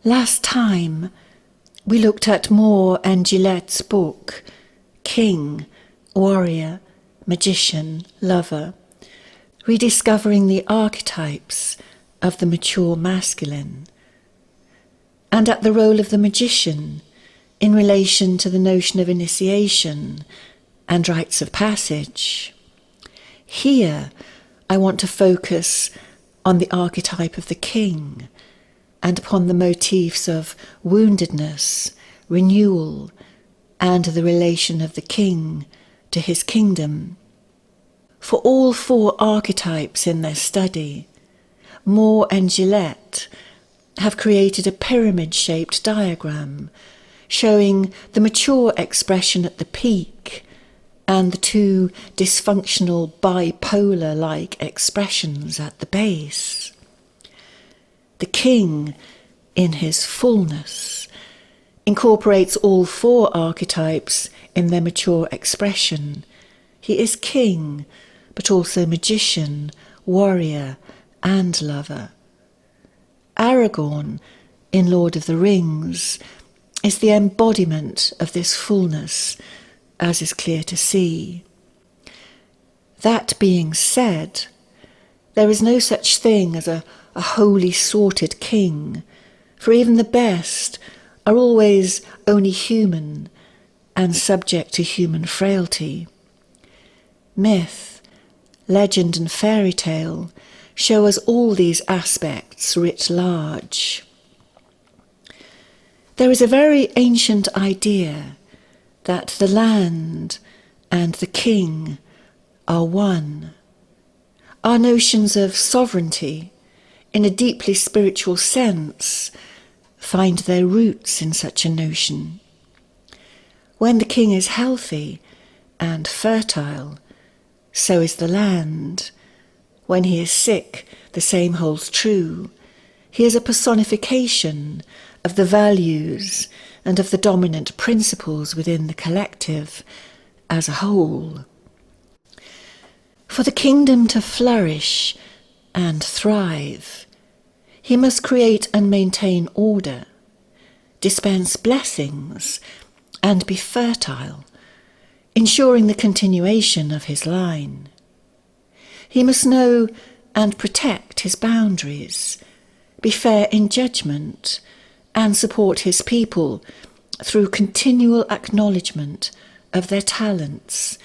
Last time, we looked at Moore and Gillette's book, King, Warrior, Magician, Lover, rediscovering the archetypes of the mature masculine, and at the role of the magician in relation to the notion of initiation and rites of passage. Here, I want to focus on the archetype of the king and upon the motifs of woundedness, renewal, and the relation of the king to his kingdom. For all four archetypes in their study, Moore and Gillette have created a pyramid-shaped diagram showing the mature expression at the peak and the two dysfunctional bipolar-like expressions at the base. The king, in his fullness, incorporates all four archetypes in their mature expression. He is king, but also magician, warrior, and lover. Aragorn, in Lord of the Rings, is the embodiment of this fullness, as is clear to see. That being said, there is no such thing as a wholly sorted king, for even the best are always only human and subject to human frailty. Myth, legend and fairy tale show us all these aspects writ large. There is a very ancient idea that the land and the king are one. Our notions of sovereignty, in a deeply spiritual sense, find their roots in such a notion. When the king is healthy and fertile, so is the land. When he is sick, the same holds true. He is a personification of the values and of the dominant principles within the collective as a whole. For the kingdom to flourish and thrive, he must create and maintain order, dispense blessings, and be fertile, ensuring the continuation of his line. He must know and protect his boundaries, be fair in judgment, and support his people through continual acknowledgement of their talents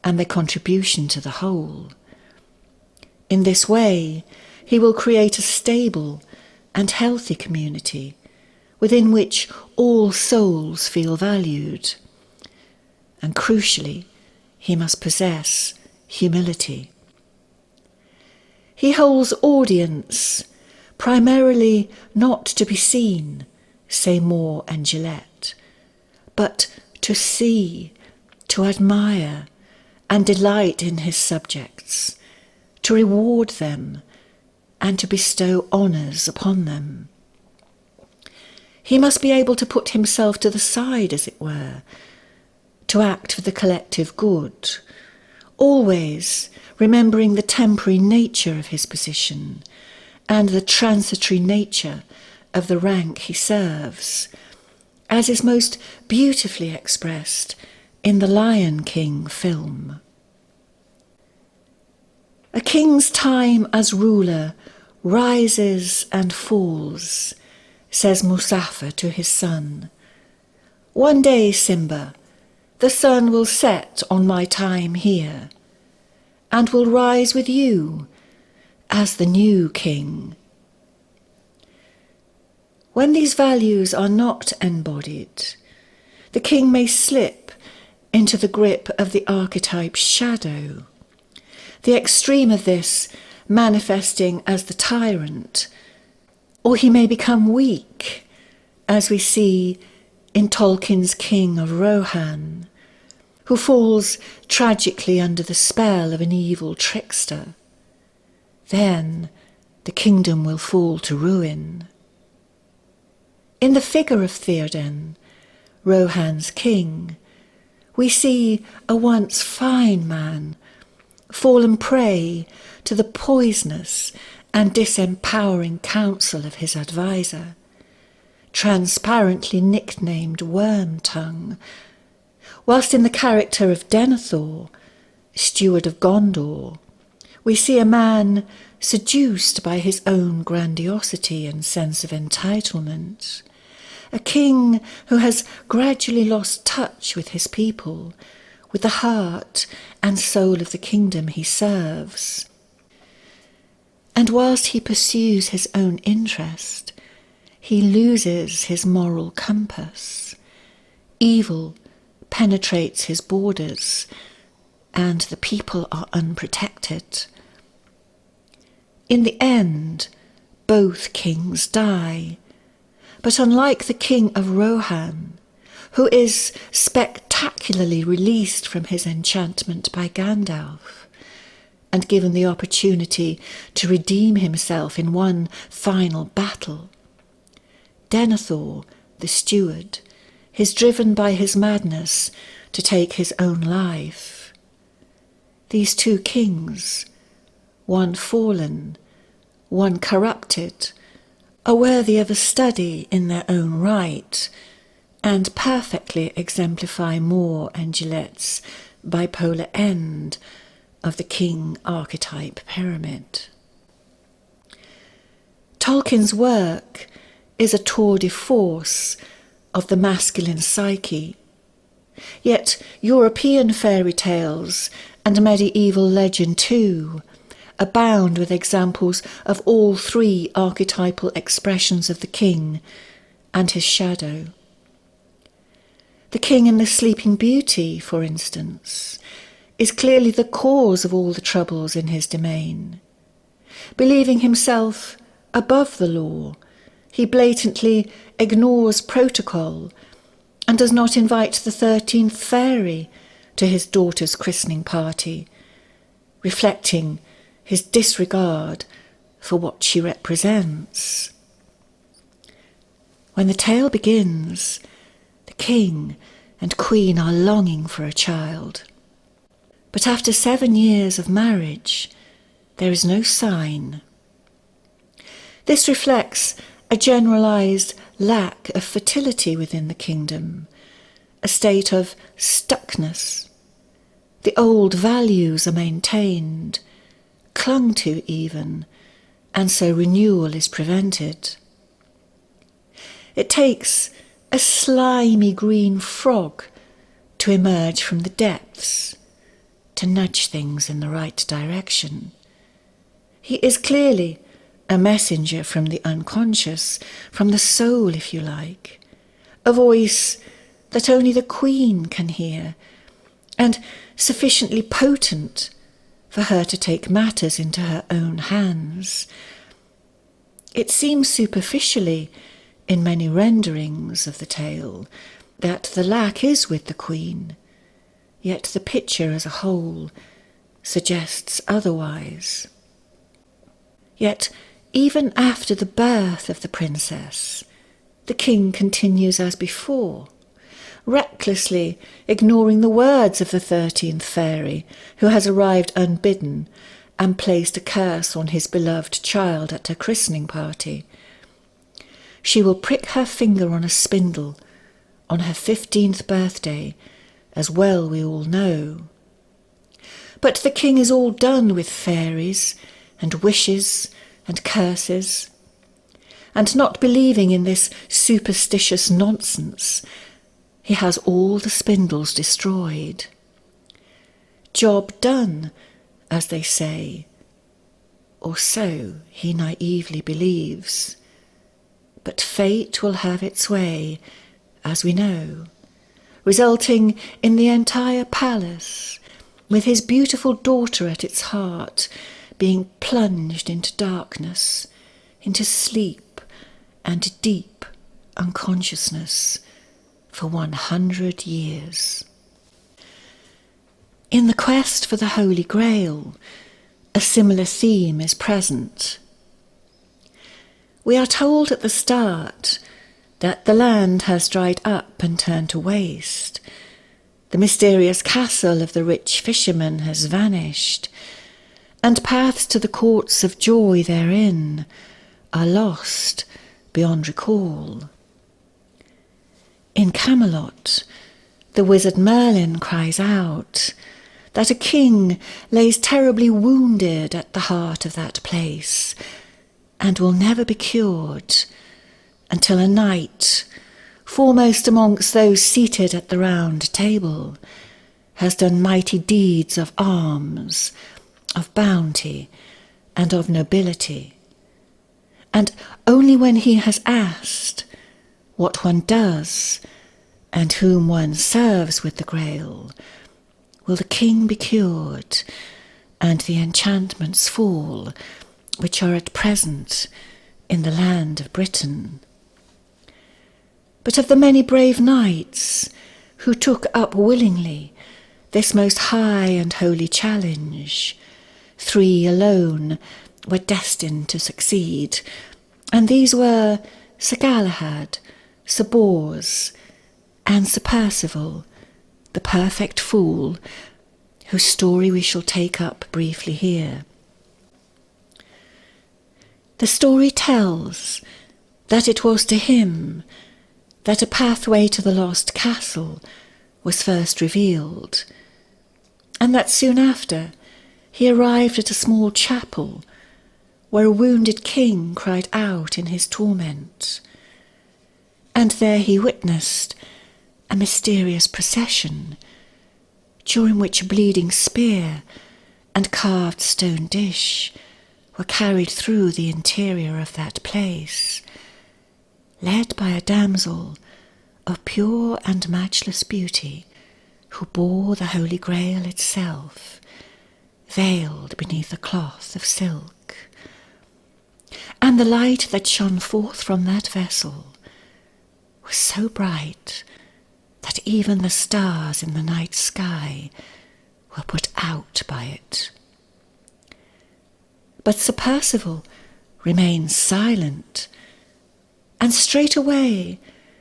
and their contribution to the whole. In this way, he will create a stable and healthy community within which all souls feel valued. And crucially, he must possess humility. He holds audience, primarily not to be seen, say Moore and Gillette, but to see, to admire, and delight in his subjects, to reward them, and to bestow honours upon them. He must be able to put himself to the side, as it were, to act for the collective good, always remembering the temporary nature of his position and the transitory nature of the rank he serves, as is most beautifully expressed in the Lion King film. A king's time as ruler rises and falls, says Musafa to his son. One day, Simba, the sun will set on my time here, and will rise with you as the new king. When these values are not embodied, the king may slip into the grip of the archetype's shadow, the extreme of this manifesting as the tyrant, or he may become weak, as we see in Tolkien's King of Rohan, who falls tragically under the spell of an evil trickster. Then the kingdom will fall to ruin. In the figure of Theoden, Rohan's king, we see a once fine man fallen prey to the poisonous and disempowering counsel of his adviser, transparently nicknamed Worm-tongue, whilst in the character of Denethor, steward of Gondor, we see a man seduced by his own grandiosity and sense of entitlement, a king who has gradually lost touch with his people, with the heart and soul of the kingdom he serves. And whilst he pursues his own interest, he loses his moral compass. Evil penetrates his borders, and the people are unprotected. In the end, both kings die, but unlike the king of Rohan, who is spectacularly released from his enchantment by Gandalf, and given the opportunity to redeem himself in one final battle, Denethor, the steward, is driven by his madness to take his own life. These two kings, one fallen, one corrupted, are worthy of a study in their own right, and perfectly exemplify Moore and Gillette's bipolar end of the king archetype pyramid. Tolkien's work is a tour de force of the masculine psyche, yet European fairy tales and medieval legend too abound with examples of all three archetypal expressions of the king and his shadow. The king in the Sleeping Beauty, for instance, is clearly the cause of all the troubles in his domain. Believing himself above the law, he blatantly ignores protocol and does not invite the 13th fairy to his daughter's christening party, reflecting his disregard for what she represents. When the tale begins, the king and queen are longing for a child. But after 7 years of marriage, there is no sign. This reflects a generalised lack of fertility within the kingdom, a state of stuckness. The old values are maintained, clung to even, and so renewal is prevented. It takes a slimy green frog to emerge from the depths, to nudge things in the right direction. He is clearly a messenger from the unconscious, from the soul, if you like, a voice that only the queen can hear, and sufficiently potent for her to take matters into her own hands. It seems superficially, in many renderings of the tale, that the lack is with the queen, yet the picture as a whole suggests otherwise. Yet, even after the birth of the princess, the king continues as before, recklessly ignoring the words of the 13th fairy, who has arrived unbidden and placed a curse on his beloved child at her christening party. She will prick her finger on a spindle on her 15th birthday, as well we all know. But the king is all done with fairies and wishes and curses, and not believing in this superstitious nonsense, he has all the spindles destroyed. Job done, as they say, or so he naively believes. But fate will have its way, as we know, resulting in the entire palace, with his beautiful daughter at its heart, being plunged into darkness, into sleep and deep unconsciousness for 100 years. In the quest for the Holy Grail, a similar theme is present. We are told at the start that the land has dried up and turned to waste. The mysterious castle of the rich fisherman has vanished, and paths to the courts of joy therein are lost beyond recall. In Camelot, the wizard Merlin cries out that a king lays terribly wounded at the heart of that place, and will never be cured until a knight, foremost amongst those seated at the round table, has done mighty deeds of arms, of bounty, and of nobility. And only when he has asked what one does and whom one serves with the Grail will the king be cured and the enchantments fall which are at present in the land of Britain. But of the many brave knights who took up willingly this most high and holy challenge, 3 alone were destined to succeed, and these were Sir Galahad, Sir Bors, and Sir Percival, the perfect fool, whose story we shall take up briefly here. The story tells that it was to him that a pathway to the lost castle was first revealed, and that soon after he arrived at a small chapel where a wounded king cried out in his torment, and there he witnessed a mysterious procession during which a bleeding spear and carved stone dish were carried through the interior of that place, led by a damsel of pure and matchless beauty, who bore the Holy Grail itself, veiled beneath a cloth of silk. And the light that shone forth from that vessel was so bright that even the stars in the night sky were put out by it. But Sir Percival remained silent, and straightway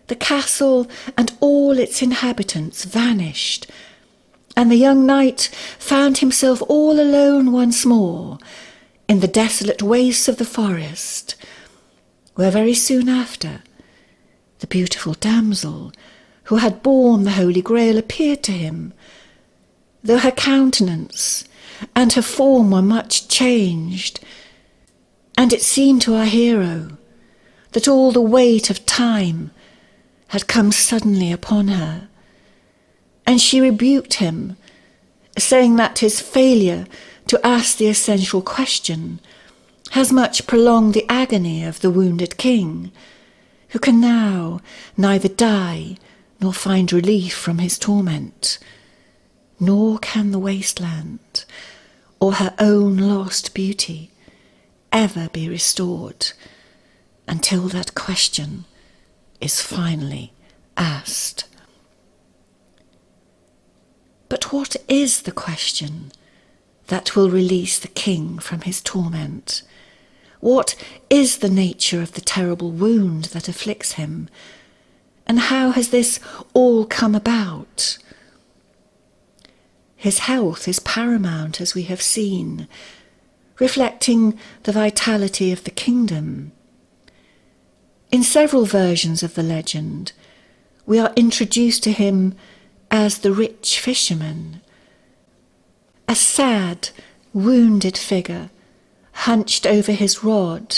the castle and all its inhabitants vanished, and the young knight found himself all alone once more in the desolate wastes of the forest, where very soon after the beautiful damsel who had borne the Holy Grail appeared to him, though her countenance and her form were much changed, and it seemed to our hero that all the weight of time had come suddenly upon her, and she rebuked him, saying that his failure to ask the essential question has much prolonged the agony of the wounded king, who can now neither die nor find relief from his torment, nor can the wasteland or her own lost beauty ever be restored until that question is finally asked. But what is the question that will release the king from his torment? What is the nature of the terrible wound that afflicts him? And how has this all come about? His health is paramount, as we have seen, reflecting the vitality of the kingdom. In several versions of the legend, we are introduced to him as the rich fisherman, a sad, wounded figure hunched over his rod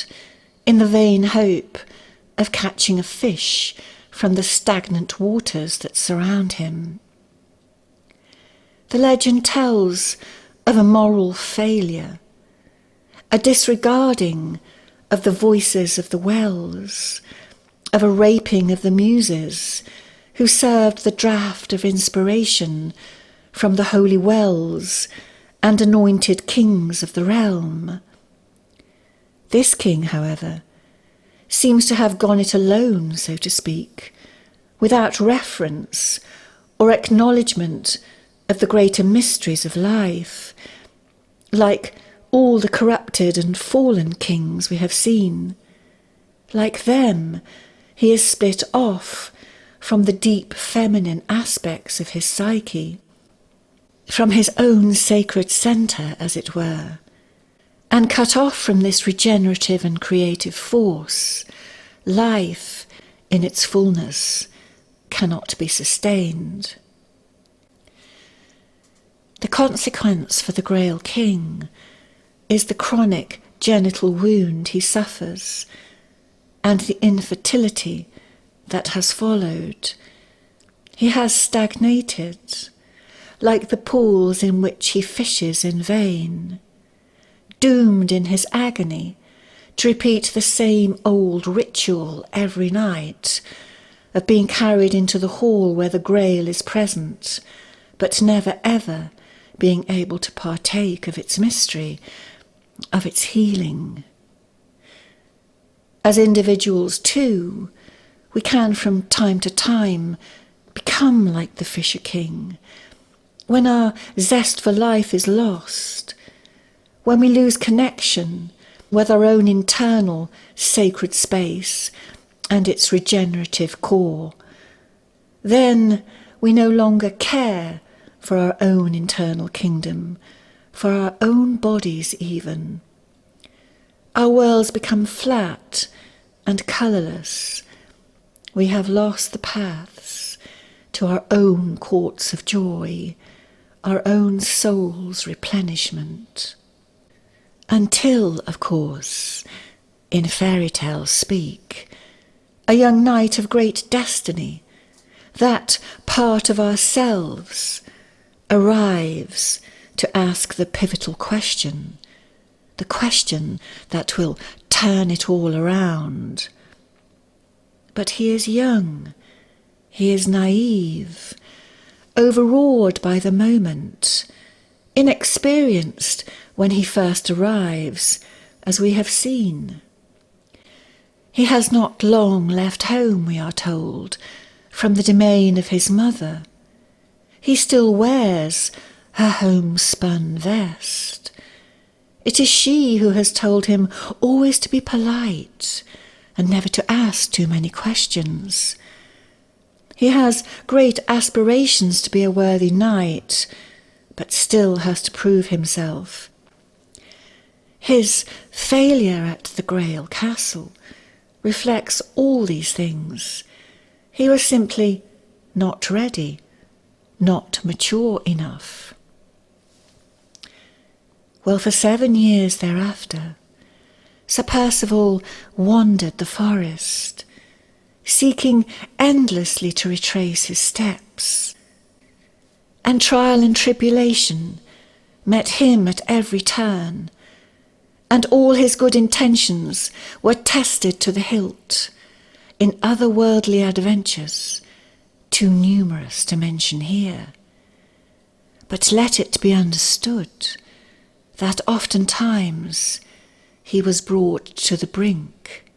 in the vain hope of catching a fish from the stagnant waters that surround him. The legend tells of a moral failure, a disregarding of the voices of the wells, of a raping of the muses who served the draught of inspiration from the holy wells and anointed kings of the realm. This king, however, seems to have gone it alone, so to speak, without reference or acknowledgement of the greater mysteries of life, like all the corrupted and fallen kings we have seen. Like them, he is split off from the deep feminine aspects of his psyche, from his own sacred centre, as it were, and cut off from this regenerative and creative force, life in its fullness cannot be sustained. The consequence for the Grail King is the chronic genital wound he suffers and the infertility that has followed. He has stagnated, like the pools in which he fishes in vain, doomed in his agony to repeat the same old ritual every night of being carried into the hall where the Grail is present, but never ever being able to partake of its mystery, of its healing. As individuals too, we can from time to time become like the Fisher King, when our zest for life is lost, when we lose connection with our own internal sacred space and its regenerative core. Then we no longer care for our own internal kingdom, for our own bodies even. Our worlds become flat and colourless. We have lost the paths to our own courts of joy, our own soul's replenishment. Until, of course, in Fairytales speak, a young knight of great destiny, that part of ourselves, arrives to ask the pivotal question, the question that will turn it all around. But he is young, he is naive, overawed by the moment, inexperienced when he first arrives, as we have seen. He has not long left home, we are told, from the domain of his mother. He still wears her homespun vest. It is she who has told him always to be polite and never to ask too many questions. He has great aspirations to be a worthy knight, but still has to prove himself. His failure at the Grail Castle reflects all these things. He was simply not ready, not mature enough. Well, for 7 years thereafter, Sir Percival wandered the forest, seeking endlessly to retrace his steps. And trial and tribulation met him at every turn, and all his good intentions were tested to the hilt in otherworldly adventures, too numerous to mention here. But let it be understood that oftentimes he was brought to the brink,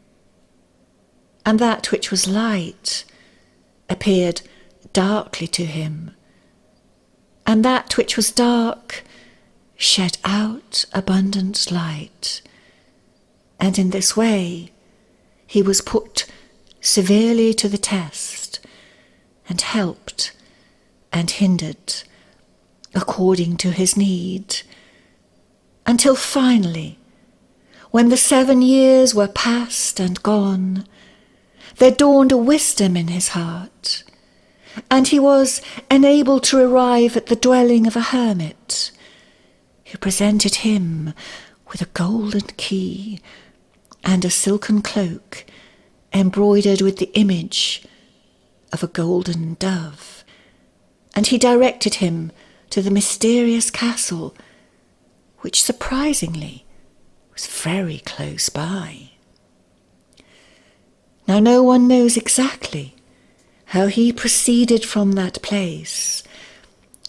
and that which was light appeared darkly to him, and that which was dark shed out abundant light, and in this way he was put severely to the test, and helped and hindered according to his need, until finally, when the 7 years were past and gone, there dawned a wisdom in his heart, and he was enabled to arrive at the dwelling of a hermit, who presented him with a golden key and a silken cloak embroidered with the image of a golden dove, and he directed him to the mysterious castle, which surprisingly was very close by. Now no one knows exactly how he proceeded from that place.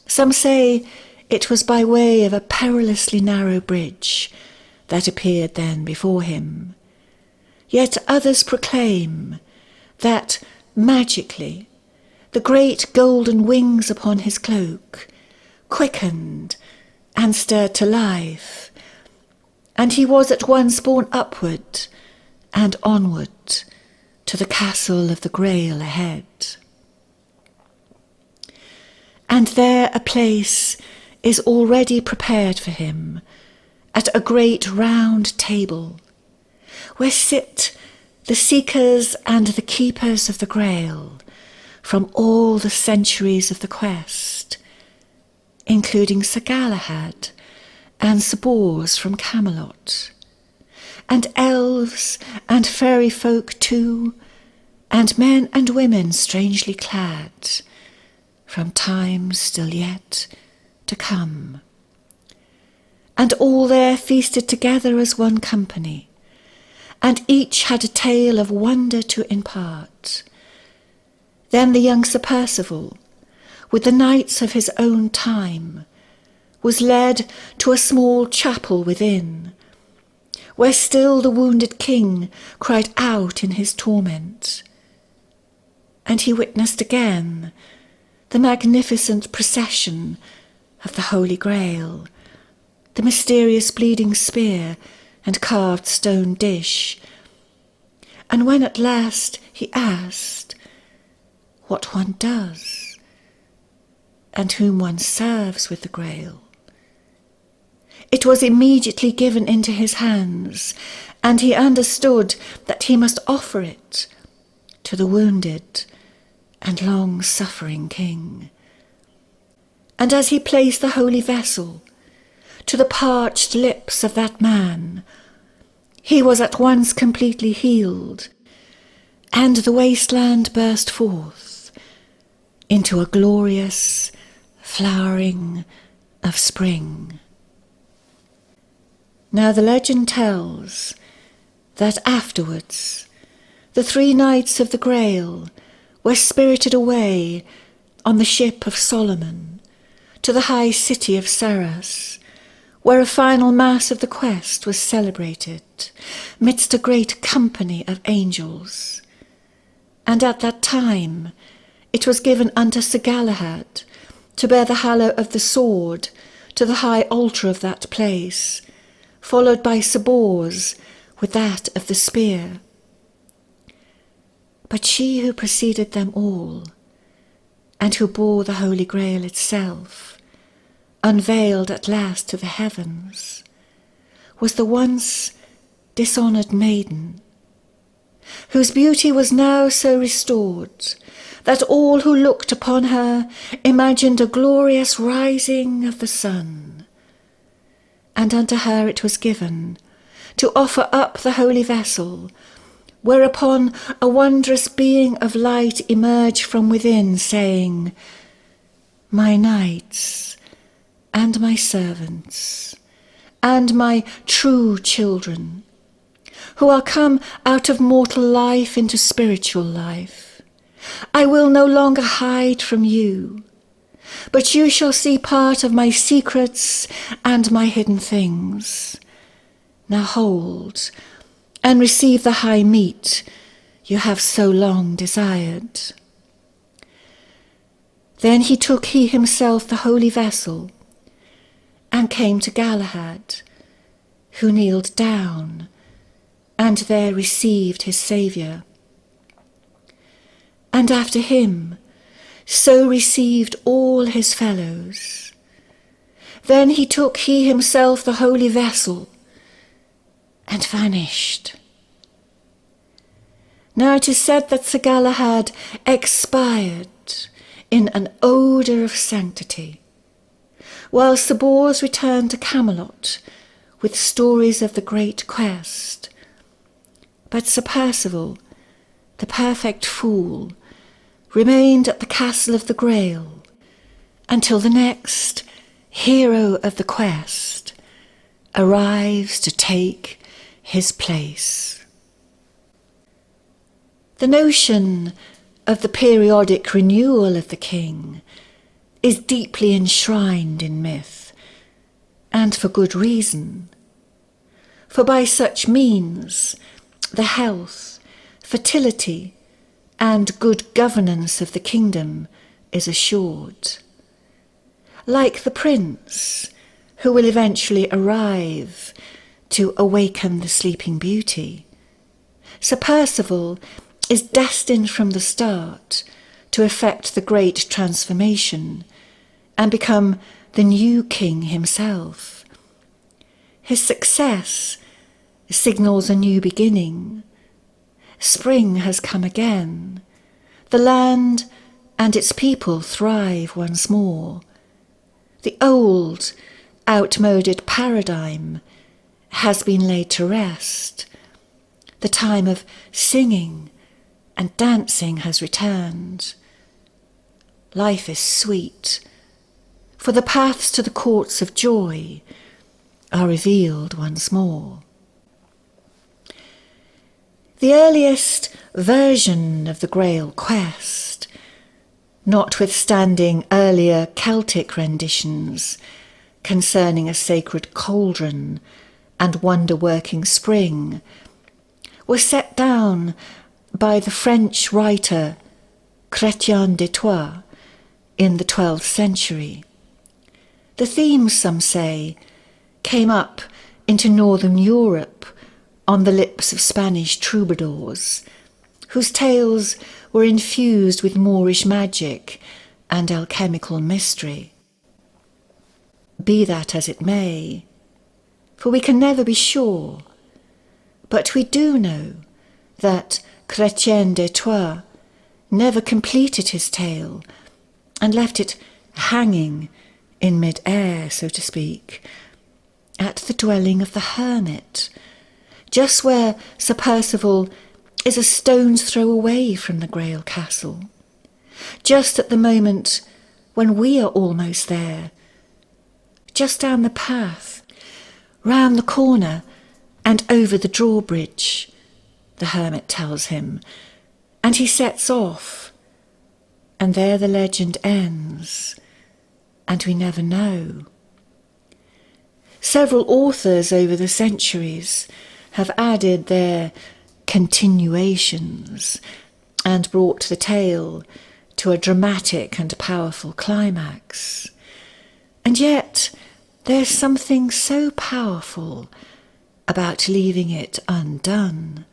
Some say it was by way of a perilously narrow bridge that appeared then before him. Yet others proclaim that magically the great golden wings upon his cloak quickened and stirred to life, and he was at once borne upward and onward to the castle of the Grail ahead. And there a place is already prepared for him at a great round table, where sit the seekers and the keepers of the Grail, from all the centuries of the quest, including Sir Galahad and Sir Bors from Camelot, and elves and fairy folk too, and men and women strangely clad, from times still yet to come. And all there feasted together as one company, and each had a tale of wonder to impart. Then the young Sir Percival, with the knights of his own time, was led to a small chapel within, where still the wounded king cried out in his torment. And he witnessed again the magnificent procession of the Holy Grail, the mysterious bleeding spear and carved stone dish. And when at last he asked what one does, and whom one serves with the Grail, it was immediately given into his hands, and he understood that he must offer it to the wounded and long-suffering king. And as he placed the holy vessel to the parched lips of that man, he was at once completely healed, and the wasteland burst forth into a glorious flowering of spring. Now the legend tells that afterwards the 3 knights of the Grail were spirited away on the ship of Solomon to the high city of Sarras, where a final mass of the quest was celebrated midst a great company of angels. And at that time it was given unto Sir Galahad to bear the hallow of the sword to the high altar of that place, followed by Sir Bors with that of the spear. But she who preceded them all, and who bore the Holy Grail itself, unveiled at last to the heavens, was the once dishonoured maiden, whose beauty was now so restored that all who looked upon her imagined a glorious rising of the sun. And unto her it was given to offer up the holy vessel, whereupon a wondrous being of light emerged from within, saying, "My knights, and my servants, and my true children, who are come out of mortal life into spiritual life, I will no longer hide from you, but you shall see part of my secrets and my hidden things. Now hold, and receive the high meat you have so long desired." Then he himself the holy vessel, and came to Galahad, who kneeled down, and there received his Saviour. And after him, so received all his fellows. Then he himself the holy vessel, and vanished. Now it is said that Sir Galahad expired in an odour of sanctity, while Sir Bors returned to Camelot with stories of the great quest. But Sir Percival, the perfect fool, remained at the castle of the Grail until the next hero of the quest arrives to take his place. The notion of the periodic renewal of the king is deeply enshrined in myth, and for good reason. For by such means the health, fertility, and good governance of the kingdom is assured. Like the prince who will eventually arrive to awaken the sleeping beauty, Sir Percival is destined from the start to effect the great transformation and become the new king himself. His success signals a new beginning. Spring has come again. The land and its people thrive once more. The old, outmoded paradigm has been laid to rest. The time of singing and dancing has returned. Life is sweet, for the paths to the courts of joy are revealed once more. The earliest version of the Grail quest, notwithstanding earlier Celtic renditions concerning a sacred cauldron and wonder-working spring, was set down by the French writer Chrétien de Troyes in the 12th century. The themes, some say, came up into northern Europe on the lips of Spanish troubadours, whose tales were infused with Moorish magic and alchemical mystery. Be that as it may, for we can never be sure, but we do know that Chrétien de Troyes never completed his tale and left it hanging in mid-air, so to speak, at the dwelling of the hermit, just where Sir Percival is a stone's throw away from the Grail castle, just at the moment when we are almost there, just down the path, round the corner and over the drawbridge, the hermit tells him, and he sets off, and there the legend ends, and we never know. Several authors over the centuries have added their continuations and brought the tale to a dramatic and powerful climax. And yet there's something so powerful about leaving it undone.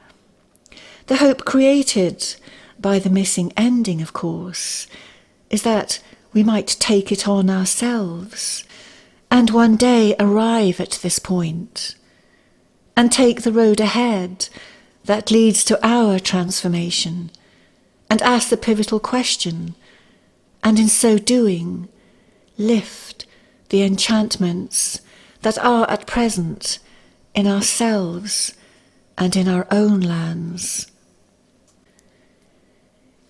The hope created by the missing ending, of course, is that we might take it on ourselves and one day arrive at this point and take the road ahead that leads to our transformation and ask the pivotal question, and in so doing, lift the enchantments that are at present in ourselves and in our own lands.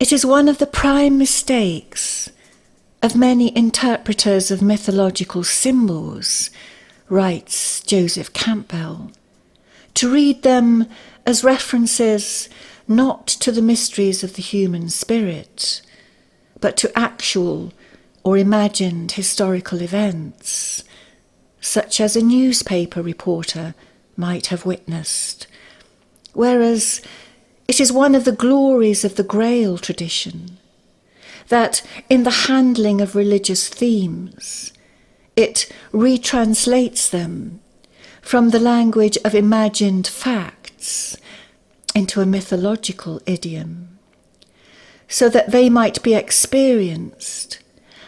It is one of the prime mistakes of many interpreters of mythological symbols, writes Joseph Campbell, to read them as references not to the mysteries of the human spirit, but to actual or imagined historical events, such as a newspaper reporter might have witnessed, whereas it is one of the glories of the Grail tradition that in the handling of religious themes, it retranslates them from the language of imagined facts into a mythological idiom, so that they might be experienced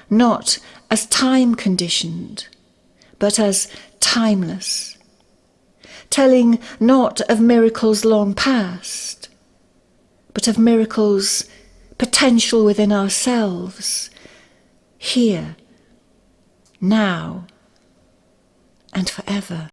not as time-conditioned, but as timeless, telling not of miracles long past, but of miracles potential within ourselves, here, now, and forever.